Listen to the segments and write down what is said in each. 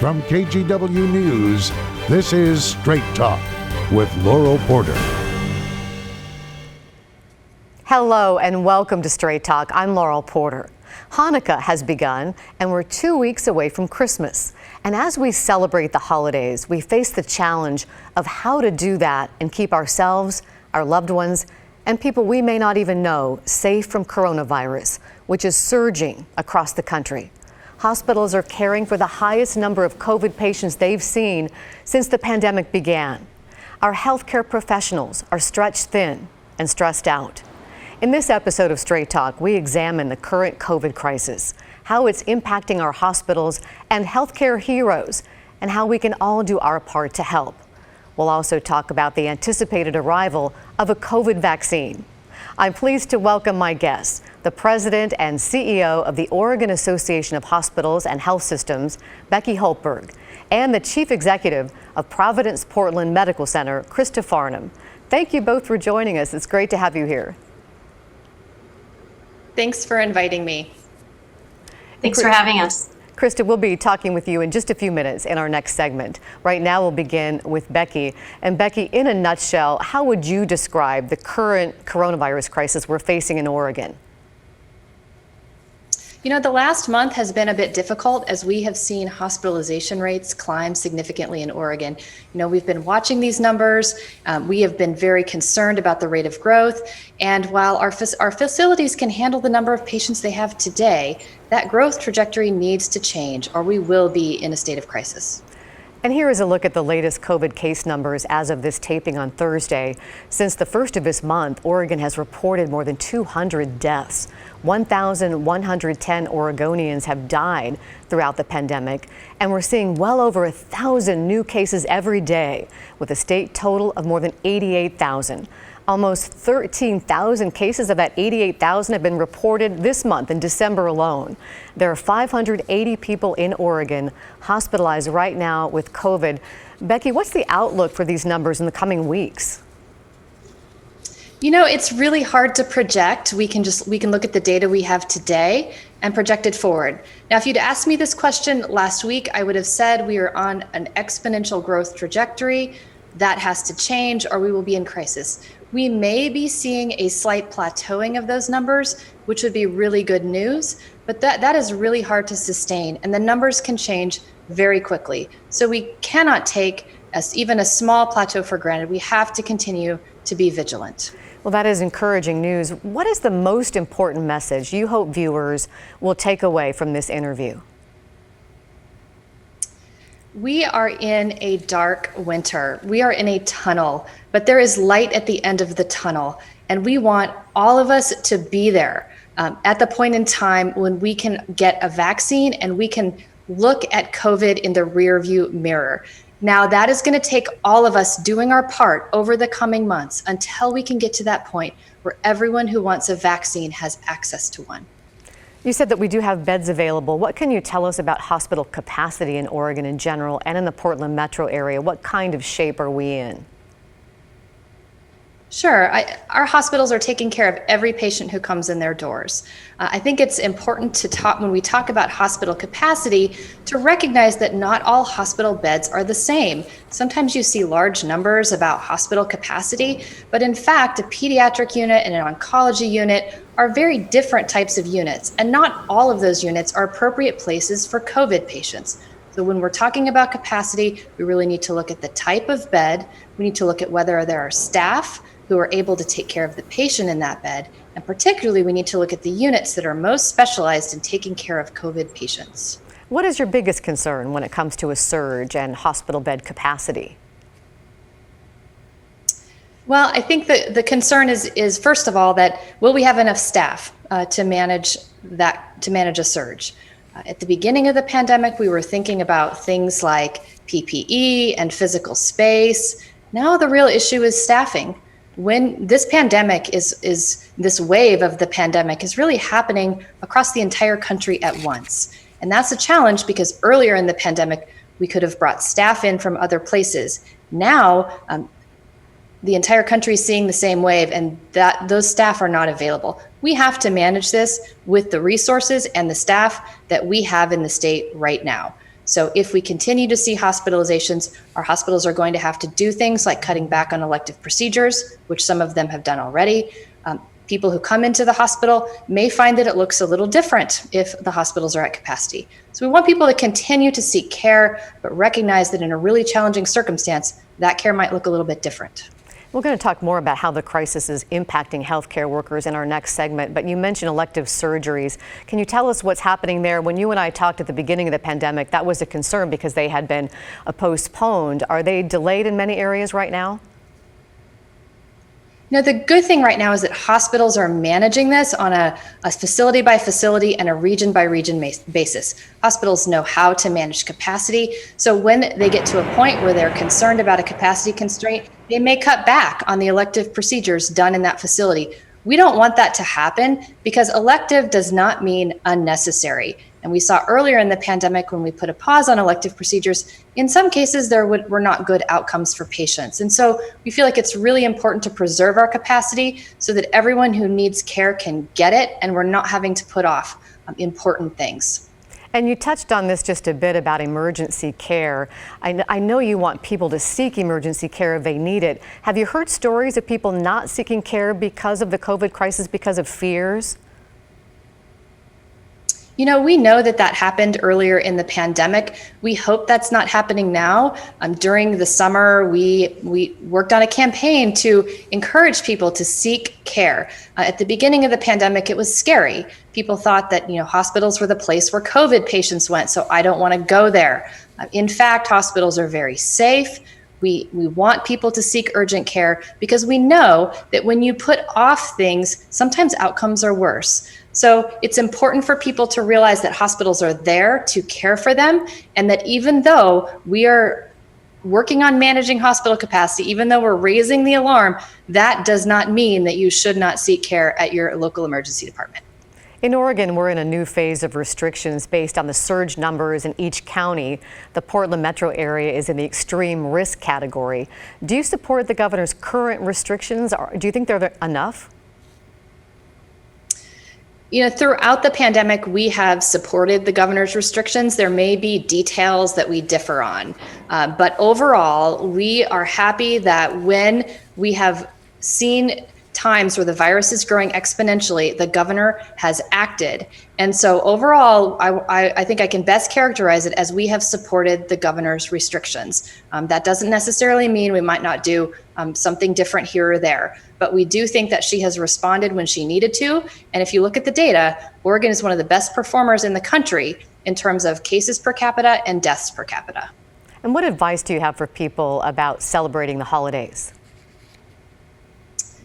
From KGW News, this is Straight Talk with Laurel Porter. Hello and welcome to Straight Talk. I'm Laurel Porter. Hanukkah has begun and we're 2 weeks away from Christmas. And as we celebrate the holidays, we face the challenge of how to do that and keep ourselves, our loved ones, and people we may not even know safe from coronavirus, which is surging across the country. Hospitals are caring for the highest number of COVID patients they've seen since the pandemic began. Our healthcare professionals are stretched thin and stressed out. In this episode of Straight Talk, we examine the current COVID crisis, how it's impacting our hospitals and healthcare heroes, and how we can all do our part to help. We'll also talk about the anticipated arrival of a COVID vaccine. I'm pleased to welcome my guests, the President and CEO of the Oregon Association of Hospitals and Health Systems, Becky Hultberg, and the Chief Executive of Providence Portland Medical Center, Krista Farnham. Thank you both for joining us. It's great to have you here. Thanks for inviting me. Thanks for having us. Krista, we'll be talking with you in just a few minutes in our next segment. Right now, we'll begin with Becky. And Becky, in a nutshell, how would you describe the current coronavirus crisis we're facing in Oregon? You know, the last month has been a bit difficult as we have seen hospitalization rates climb significantly in Oregon. You know, we've been watching these numbers. We have been very concerned about the rate of growth. And while our facilities can handle the number of patients they have today, that growth trajectory needs to change or we will be in a state of crisis. And here is a look at the latest COVID case numbers as of this taping on Thursday. Since the first of this month, Oregon has reported more than 200 deaths. 1,110 Oregonians have died throughout the pandemic, and we're seeing well over 1,000 new cases every day, with a state total of more than 88,000. Almost 13,000 cases of that 88,000 have been reported this month in December alone. There are 580 people in Oregon hospitalized right now with COVID. Becky, what's the outlook for these numbers in the coming weeks? You know, it's really hard to project. We can look at the data we have today and project it forward. Now, if you'd asked me this question last week, I would have said we are on an exponential growth trajectory. That has to change or we will be in crisis. We may be seeing a slight plateauing of those numbers, which would be really good news, but that is really hard to sustain and the numbers can change very quickly. So we cannot take even a small plateau for granted. We have to continue to be vigilant. Well, that is encouraging news. What is the most important message you hope viewers will take away from this interview? We are in a dark winter. We are in a tunnel, but there is light at the end of the tunnel. And we want all of us to be there at the point in time when we can get a vaccine and we can look at COVID in the rearview mirror. Now, that is going to take all of us doing our part over the coming months until we can get to that point where everyone who wants a vaccine has access to one. You said that we do have beds available. What can you tell us about hospital capacity in Oregon in general and in the Portland metro area? What kind of shape are we in? Sure. Our hospitals are taking care of every patient who comes in their doors. I think it's important to talk, when we talk about hospital capacity, to recognize that not all hospital beds are the same. Sometimes you see large numbers about hospital capacity, but in fact, a pediatric unit and an oncology unit are very different types of units, and not all of those units are appropriate places for COVID patients. So when we're talking about capacity, we really need to look at the type of bed. We need to look at whether there are staff who are able to take care of the patient in that bed. And particularly, we need to look at the units that are most specialized in taking care of COVID patients. What is your biggest concern when it comes to a surge and hospital bed capacity? Well, I think the concern is first of all, that will we have enough staff to manage a surge? At the beginning of the pandemic, we were thinking about things like PPE and physical space. Now the real issue is staffing. When this pandemic is this wave of the pandemic is really happening across the entire country at once. And that's a challenge because earlier in the pandemic, we could have brought staff in from other places. Now, the entire country is seeing the same wave and those staff are not available. We have to manage this with the resources and the staff that we have in the state right now. So if we continue to see hospitalizations, our hospitals are going to have to do things like cutting back on elective procedures, which some of them have done already. People who come into the hospital may find that it looks a little different if the hospitals are at capacity. So we want people to continue to seek care, but recognize that in a really challenging circumstance, that care might look a little bit different. We're going to talk more about how the crisis is impacting healthcare workers in our next segment, but you mentioned elective surgeries. Can you tell us what's happening there? When you and I talked at the beginning of the pandemic, that was a concern because they had been postponed. Are they delayed in many areas right now? The good thing right now is that hospitals are managing this on a facility by facility and a region by region basis. Hospitals know how to manage capacity. So when they get to a point where they're concerned about a capacity constraint, they may cut back on the elective procedures done in that facility. We don't want that to happen because elective does not mean unnecessary. And we saw earlier in the pandemic when we put a pause on elective procedures, in some cases there were not good outcomes for patients. And so we feel like it's really important to preserve our capacity so that everyone who needs care can get it and we're not having to put off important things. And you touched on this just a bit about emergency care. I know you want people to seek emergency care if they need it. Have you heard stories of people not seeking care because of the COVID crisis, because of fears? We know that happened earlier in the pandemic. We hope that's not happening now. During the summer, we worked on a campaign to encourage people to seek care. At the beginning of the pandemic, it was scary. People thought that hospitals were the place where COVID patients went, so I don't want to go there. In fact, hospitals are very safe. We want people to seek urgent care because we know that when you put off things, sometimes outcomes are worse. So it's important for people to realize that hospitals are there to care for them, and that even though we are working on managing hospital capacity, even though we're raising the alarm, that does not mean that you should not seek care at your local emergency department. In Oregon, we're in a new phase of restrictions based on the surge numbers in each county. The Portland metro area is in the extreme risk category. Do you support the governor's current restrictions, or do you think they're enough? Throughout the pandemic, we have supported the governor's restrictions. There may be details that we differ on, but overall, we are happy that when we have seen times where the virus is growing exponentially, the governor has acted. And so overall, I think I can best characterize it as we have supported the governor's restrictions. That doesn't necessarily mean we might not do something different here or there, but we do think that she has responded when she needed to. And if you look at the data, Oregon is one of the best performers in the country in terms of cases per capita and deaths per capita. And what advice do you have for people about celebrating the holidays?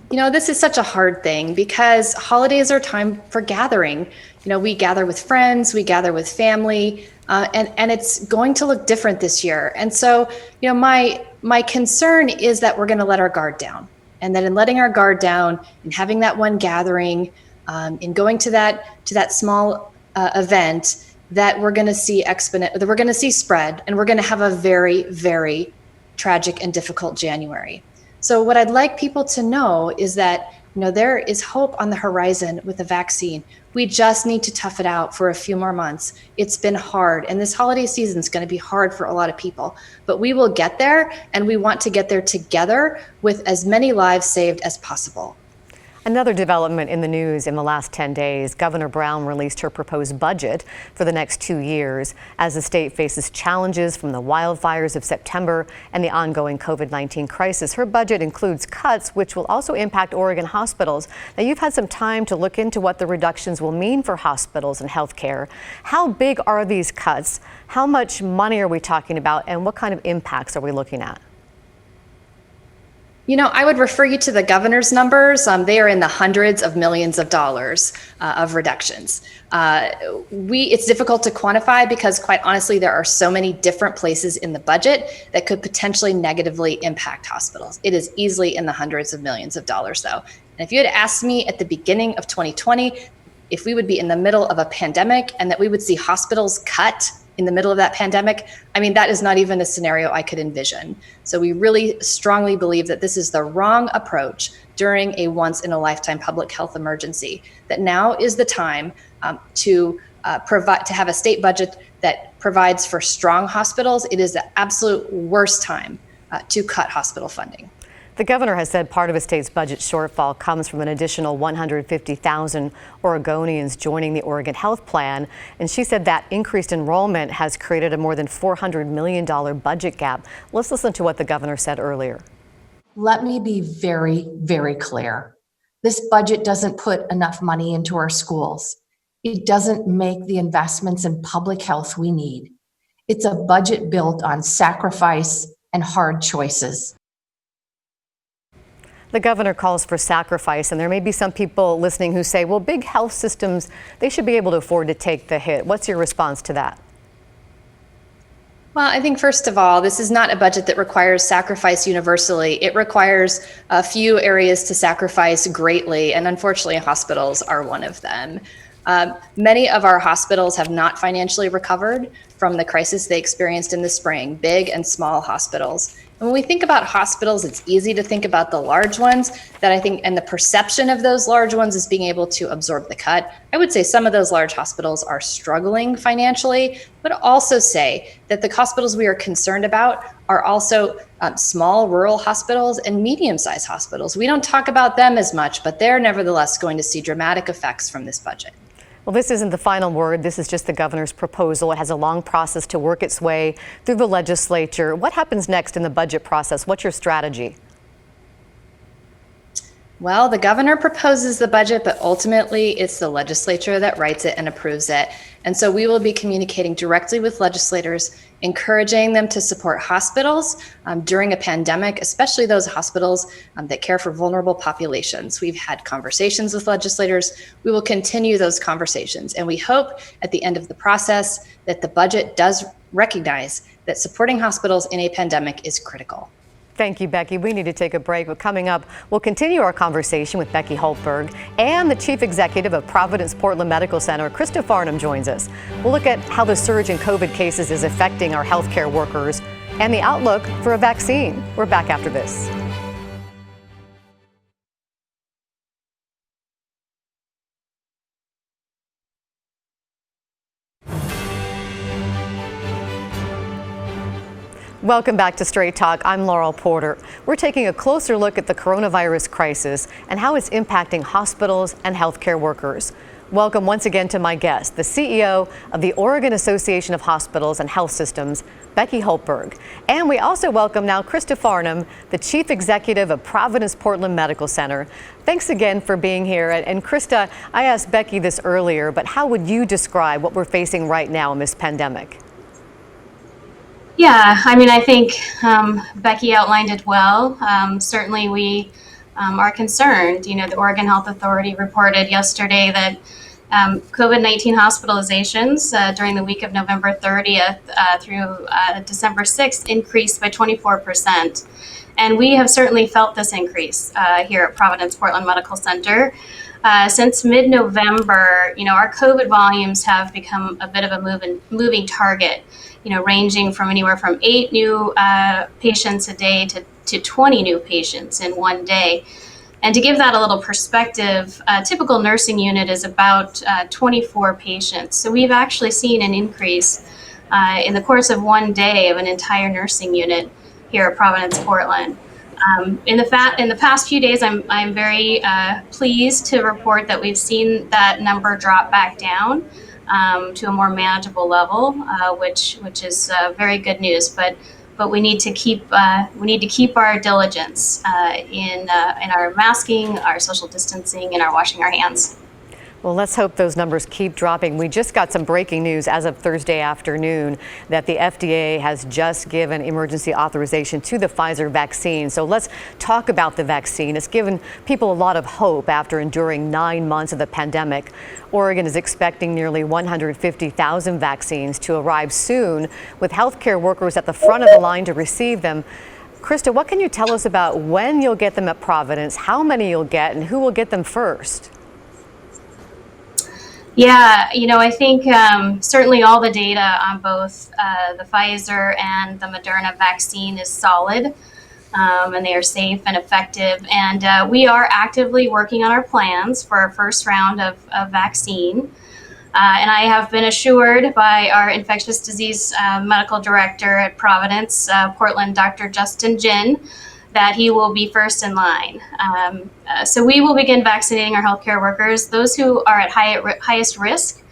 This is such a hard thing because holidays are time for gathering. We gather with friends, we gather with family, and it's going to look different this year. And so, my concern is that we're going to let our guard down, and that in letting our guard down and having that one gathering, in going to that small event, that we're going to see that we're going to see spread, and we're going to have a very, very tragic and difficult January. So what I'd like people to know is that, there is hope on the horizon with a vaccine. We just need to tough it out for a few more months. It's been hard, and this holiday season is going to be hard for a lot of people, but we will get there, and we want to get there together with as many lives saved as possible. Another development in the news in the last 10 days, Governor Brown released her proposed budget for the next 2 years as the state faces challenges from the wildfires of September and the ongoing COVID-19 crisis. Her budget includes cuts which will also impact Oregon hospitals. Now, you've had some time to look into what the reductions will mean for hospitals and health care. How big are these cuts? How much money are we talking about, and what kind of impacts are we looking at? I would refer you to the governor's numbers. They are in the hundreds of millions of dollars of reductions. It's difficult to quantify because, quite honestly, there are so many different places in the budget that could potentially negatively impact hospitals. It is easily in the hundreds of millions of dollars, though. And if you had asked me at the beginning of 2020 if we would be in the middle of a pandemic and that we would see hospitals cut in the middle of that pandemic, that is not even a scenario I could envision. So we really strongly believe that this is the wrong approach during a once-in-a-lifetime public health emergency, that now is the time to have a state budget that provides for strong hospitals, it is the absolute worst time to cut hospital funding. The governor has said part of his state's budget shortfall comes from an additional 150,000 Oregonians joining the Oregon Health Plan. And she said that increased enrollment has created a more than $400 million budget gap. Let's listen to what the governor said earlier. Let me be very, very clear. This budget doesn't put enough money into our schools. It doesn't make the investments in public health we need. It's a budget built on sacrifice and hard choices. The governor calls for sacrifice, and there may be some people listening who say, well, big health systems, they should be able to afford to take the hit. What's your response to that? Well, I think first of all, this is not a budget that requires sacrifice universally. It requires a few areas to sacrifice greatly, and unfortunately, hospitals are one of them. Many of our hospitals have not financially recovered from the crisis they experienced in the spring, big and small hospitals. When we think about hospitals, it's easy to think about the large ones that I think, and the perception of those large ones is being able to absorb the cut. I would say some of those large hospitals are struggling financially, but also say that the hospitals we are concerned about are also small rural hospitals and medium-sized hospitals. We don't talk about them as much, but they're nevertheless going to see dramatic effects from this budget. Well, this isn't the final word. This is just the governor's proposal. It has a long process to work its way through the legislature. What happens next in the budget process? What's your strategy? Well, the governor proposes the budget, but ultimately it's the legislature that writes it and approves it. And so we will be communicating directly with legislators, encouraging them to support hospitals during a pandemic, especially those hospitals that care for vulnerable populations. We've had conversations with legislators. We will continue those conversations. And we hope at the end of the process that the budget does recognize that supporting hospitals in a pandemic is critical. Thank you, Becky. We need to take a break, but coming up, we'll continue our conversation with Becky Hultberg, and the Chief Executive of Providence Portland Medical Center, Krista Farnham, joins us. We'll look at how the surge in COVID cases is affecting our healthcare workers and the outlook for a vaccine. We're back after this. Welcome back to Straight Talk. I'm Laurel Porter. We're taking a closer look at the coronavirus crisis and how it's impacting hospitals and healthcare workers. Welcome once again to my guest, the CEO of the Oregon Association of Hospitals and Health Systems, Becky Hultberg. And we also welcome now Krista Farnham, the Chief Executive of Providence Portland Medical Center. Thanks again for being here. And Krista, I asked Becky this earlier, but how would you describe what we're facing right now in this pandemic? Yeah, I mean, I think Becky outlined it well. Certainly we are concerned. You know, the Oregon Health Authority reported yesterday that COVID-19 hospitalizations during the week of November 30th through December 6th increased by 24%. And we have certainly felt this increase here at Providence Portland Medical Center. Since mid-November, you know, our COVID volumes have become a bit of a moving target, you know, ranging from anywhere from 8 new patients a day to 20 new patients in one day. And to give that a little perspective, a typical nursing unit is about 24 patients. So we've actually seen an increase in the course of one day of an entire nursing unit here at Providence Portland. In the past few days, I'm very pleased to report that we've seen that number drop back down to a more manageable level, which is very good news. But we need to keep our diligence in our masking, our social distancing, and our washing our hands. Well, let's hope those numbers keep dropping. We just got some breaking news as of Thursday afternoon that the FDA has just given emergency authorization to the Pfizer vaccine. So let's talk about the vaccine. It's given people a lot of hope after enduring 9 months of the pandemic. Oregon is expecting nearly 150,000 vaccines to arrive soon, with healthcare workers at the front of the line to receive them. Krista, what can you tell us about when you'll get them at Providence, how many you'll get, and who will get them first? Yeah, you know, I think certainly all the data on both the Pfizer and the Moderna vaccine is solid, and they are safe and effective. And we are actively working on our plans for our first round of vaccine. And I have been assured by our infectious disease medical director at Providence Portland, Dr. Justin Jin, that he will be first in line. So we will begin vaccinating our healthcare workers, those who are at highest risk,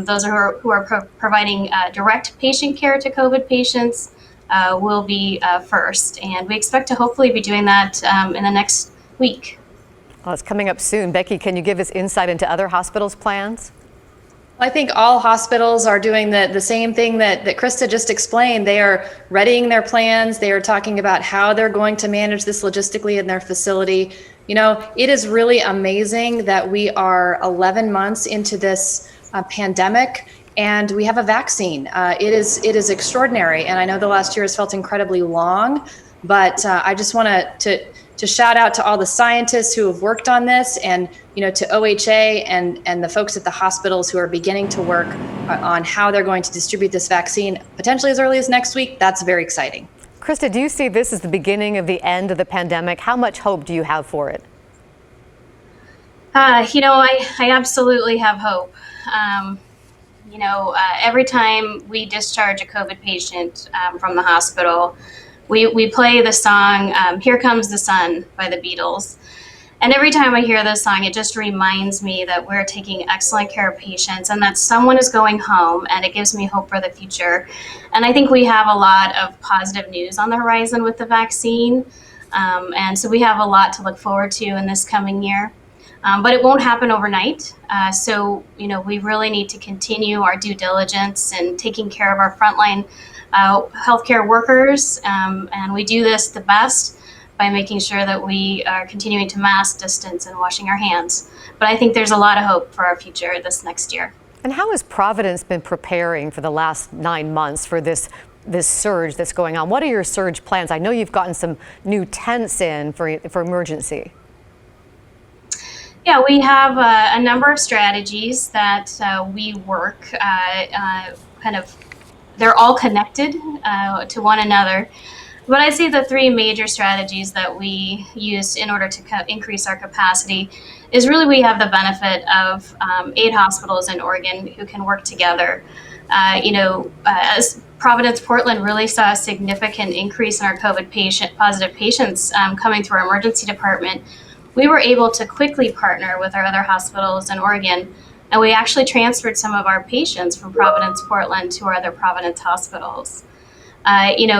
those who are providing direct patient care to COVID patients will be first. And we expect to hopefully be doing that in the next week. Well, it's coming up soon. Becky, can you give us insight into other hospitals' plans? I think all hospitals are doing the same thing that Krista just explained. They are readying their plans. They are talking about how they're going to manage this logistically in their facility. You know, it is really amazing that we are 11 months into this pandemic and we have a vaccine. It is extraordinary. And I know the last year has felt incredibly long, but I just want to shout out to all the scientists who have worked on this, and to OHA and the folks at the hospitals who are beginning to work on how they're going to distribute this vaccine potentially as early as next week. That's very exciting. Krista, do you see this as the beginning of the end of the pandemic? How much hope do you have for it? I absolutely have hope. Every time we discharge a COVID patient from the hospital, we play the song, Here Comes the Sun by the Beatles. And every time I hear this song, it just reminds me that we're taking excellent care of patients and that someone is going home, and it gives me hope for the future. And I think we have a lot of positive news on the horizon with the vaccine. And so we have a lot to look forward to in this coming year. But it won't happen overnight. So we really need to continue our due diligence and taking care of our frontline healthcare workers. And we do this the best by making sure that we are continuing to mask, distance, and washing our hands. But I think there's a lot of hope for our future this next year. And how has Providence been preparing for the last 9 months for this surge that's going on? What are your surge plans? I know you've gotten some new tents in for emergency. Yeah, we have a number of strategies that we work they're all connected to one another. But I'd say the three major strategies that we use in order to increase our capacity is really we have the benefit of 8 hospitals in Oregon who can work together. As Providence Portland really saw a significant increase in our COVID positive patients coming through our emergency department, we were able to quickly partner with our other hospitals in Oregon, and we actually transferred some of our patients from Providence Portland to our other Providence hospitals.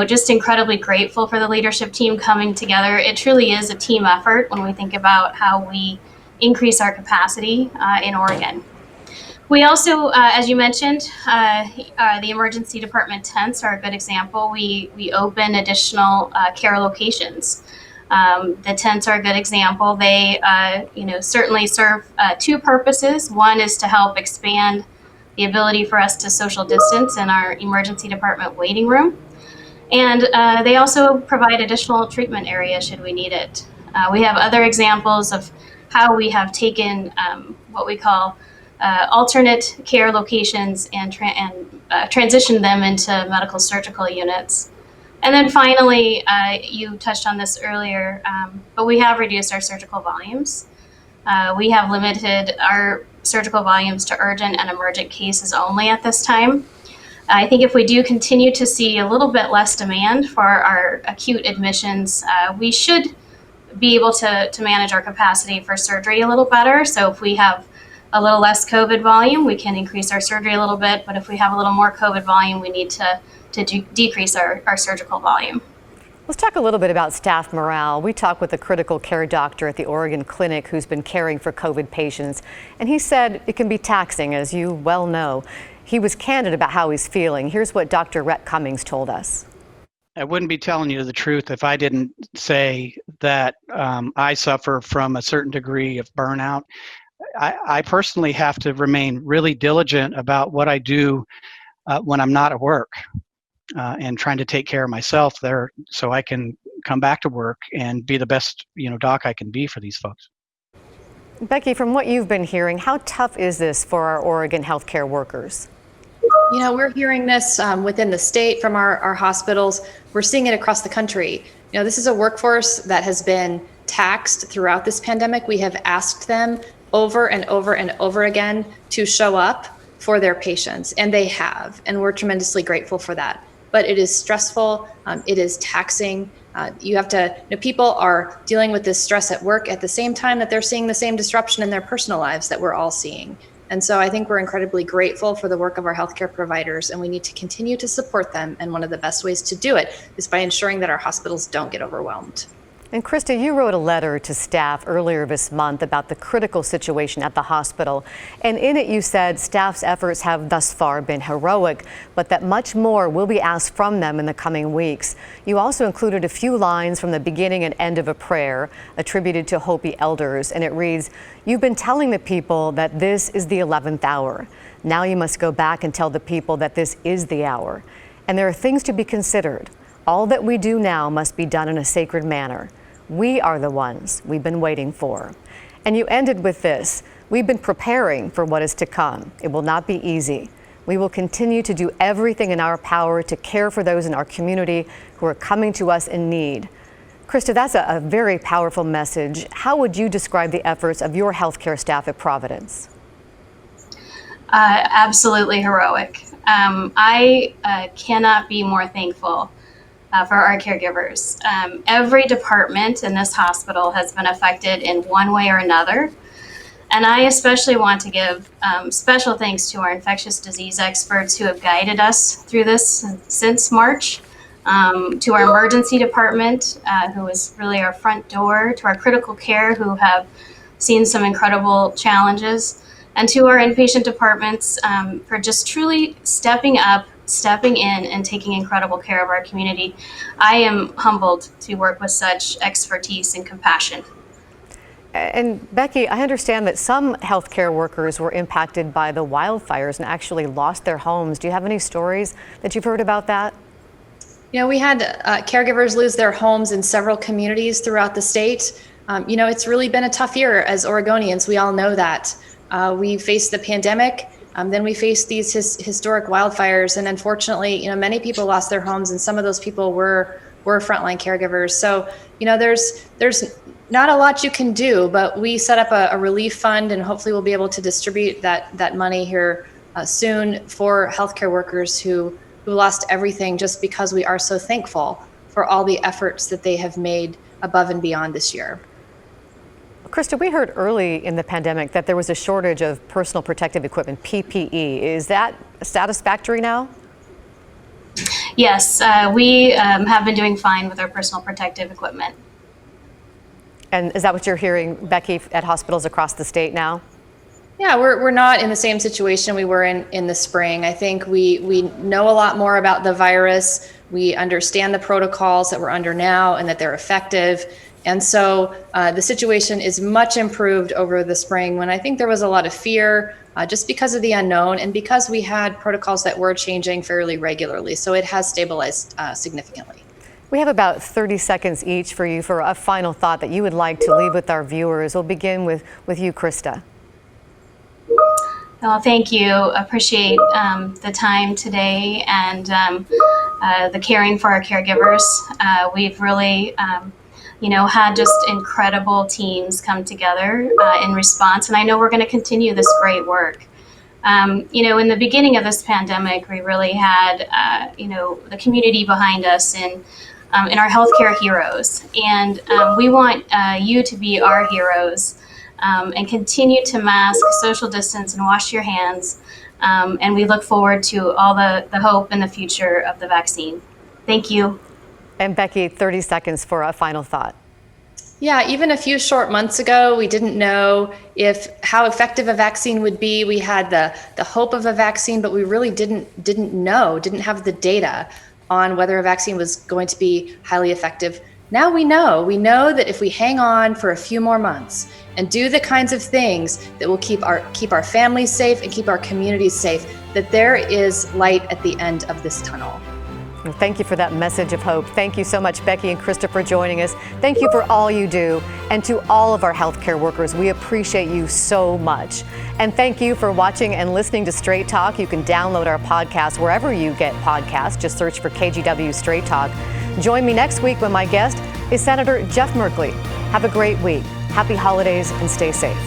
Just incredibly grateful for the leadership team coming together. It truly is a team effort when we think about how we increase our capacity in Oregon. We also, as you mentioned, the emergency department tents are a good example. We open additional care locations. The tents are a good example. They, certainly serve 2 purposes. One is to help expand the ability for us to social distance in our emergency department waiting room. And they also provide additional treatment areas should we need it. We have other examples of how we have taken what we call alternate care locations and transitioned them into medical surgical units. And then finally, you touched on this earlier, but we have reduced our surgical volumes. We have limited our surgical volumes to urgent and emergent cases only at this time. I think if we do continue to see a little bit less demand for our acute admissions, we should be able to manage our capacity for surgery a little better. So if we have a little less COVID volume, we can increase our surgery a little bit. But if we have a little more COVID volume, we need to decrease our surgical volume. Let's talk a little bit about staff morale. We talked with a critical care doctor at the Oregon Clinic who's been caring for COVID patients, and he said it can be taxing, as you well know. He was candid about how he's feeling. Here's what Dr. Rhett Cummings told us. I wouldn't be telling you the truth if I didn't say that I suffer from a certain degree of burnout. I personally have to remain really diligent about what I do when I'm not at work. And trying to take care of myself there so I can come back to work and be the best, doc I can be for these folks. Becky, from what you've been hearing, how tough is this for our Oregon healthcare workers? We're hearing this within the state from our hospitals. We're seeing it across the country. This is a workforce that has been taxed throughout this pandemic. We have asked them over and over and over again to show up. for their patients, and they have, and we're tremendously grateful for that. But it is stressful, it is taxing. People are dealing with this stress at work at the same time that they're seeing the same disruption in their personal lives that we're all seeing. And so I think we're incredibly grateful for the work of our healthcare providers, and we need to continue to support them. And one of the best ways to do it is by ensuring that our hospitals don't get overwhelmed. And Krista, you wrote a letter to staff earlier this month about the critical situation at the hospital. And in it, you said staff's efforts have thus far been heroic, but that much more will be asked from them in the coming weeks. You also included a few lines from the beginning and end of a prayer attributed to Hopi elders. And it reads, "You've been telling the people that this is the 11th hour. Now you must go back and tell the people that this is the hour. And there are things to be considered. All that we do now must be done in a sacred manner. We are the ones we've been waiting for." And you ended with this: "We've been preparing for what is to come. It will not be easy. We will continue to do everything in our power to care for those in our community who are coming to us in need." Krista, that's a very powerful message. How would you describe the efforts of your healthcare staff at Providence? Absolutely heroic. I cannot be more thankful for our caregivers. Every department in this hospital has been affected in one way or another. And I especially want to give special thanks to our infectious disease experts who have guided us through this since March, to our emergency department, who is really our front door, to our critical care, who have seen some incredible challenges, and to our inpatient departments for just truly stepping up, stepping in, and taking incredible care of our community. I am humbled to work with such expertise and compassion. And Becky, I understand that some healthcare workers were impacted by the wildfires and actually lost their homes. Do you have any stories that you've heard about that? You know, we had caregivers lose their homes in several communities throughout the state. It's really been a tough year as Oregonians. We all know that. We faced the pandemic. Then we faced these historic wildfires, and unfortunately, many people lost their homes, and some of those people were frontline caregivers. So, there's not a lot you can do, but we set up a relief fund, and hopefully we'll be able to distribute that money here soon for healthcare workers who lost everything, just because we are so thankful for all the efforts that they have made above and beyond this year. Krista, we heard early in the pandemic that there was a shortage of personal protective equipment, PPE. Is that satisfactory now? Yes, we have been doing fine with our personal protective equipment. And is that what you're hearing, Becky, at hospitals across the state now? Yeah, we're not in the same situation we were in the spring. I think we know a lot more about the virus. We understand the protocols that we're under now and that they're effective. And so the situation is much improved over the spring, when I think there was a lot of fear just because of the unknown and because we had protocols that were changing fairly regularly. So it has stabilized significantly. We have about 30 seconds each for you for a final thought that you would like to leave with our viewers. We'll begin with you, Krista. Well, thank you. Appreciate the time today and the caring for our caregivers. We've really had just incredible teams come together in response. And I know we're going to continue this great work. In the beginning of this pandemic, we really had, the community behind us and our healthcare heroes. And we want you to be our heroes and continue to mask, social distance, and wash your hands. And we look forward to all the hope and the future of the vaccine. Thank you. And Becky, 30 seconds for a final thought. Yeah, even a few short months ago, we didn't know how effective a vaccine would be. We had the hope of a vaccine, but we really didn't have the data on whether a vaccine was going to be highly effective. Now we know. We know that if we hang on for a few more months and do the kinds of things that will keep our families safe and keep our communities safe, that there is light at the end of this tunnel. Well, thank you for that message of hope. Thank you so much, Becky and Krista, for joining us. Thank you for all you do. And to all of our healthcare workers, we appreciate you so much. And thank you for watching and listening to Straight Talk. You can download our podcast wherever you get podcasts. Just search for KGW Straight Talk. Join me next week when my guest is Senator Jeff Merkley. Have a great week. Happy holidays and stay safe.